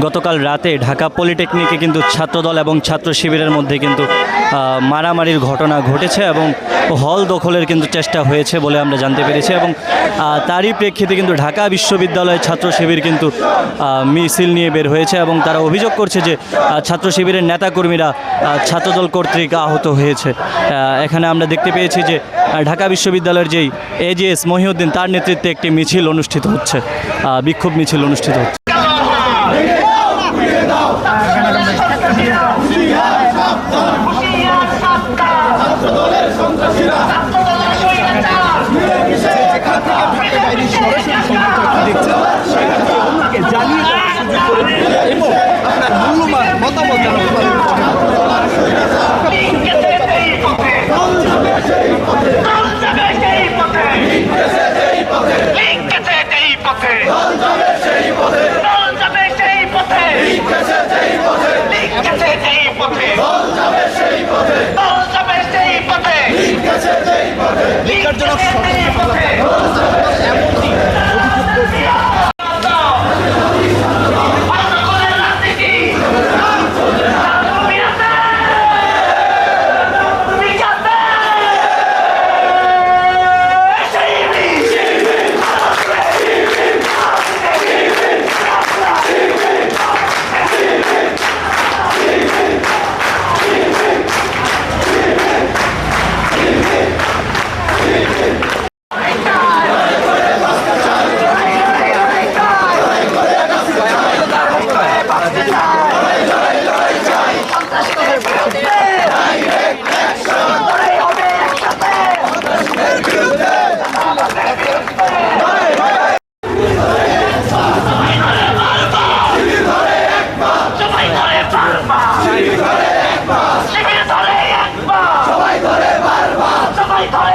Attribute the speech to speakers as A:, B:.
A: গতকাল রাতে ঢাকা পলিটেকনিকে কিন্তু ছাত্রদল এবং ছাত্র শিবিরের মধ্যে কিন্তু মারামারির ঘটনা ঘটেছে এবং হল দখলের কিন্তু চেষ্টা হয়েছে বলে আমরা জানতে পেরেছি এবং তারই প্রেক্ষিতে কিন্তু ঢাকা বিশ্ববিদ্যালয়ের ছাত্র শিবির কিন্তু মিছিল নিয়ে বের হয়েছে এবং তারা অভিযোগ করছে যে ছাত্র শিবিরের নেতাকর্মীরা ছাত্রদল কর্তৃক আহত হয়েছে। এখানে আমরা দেখতে পেয়েছি যে ঢাকা বিশ্ববিদ্যালয়ের যেই এজিএস মহিউদ্দিন তার নেতৃত্বে একটি মিছিল অনুষ্ঠিত হচ্ছে, বিক্ষোভ মিছিল অনুষ্ঠিত হচ্ছে।
B: সবাই ধরে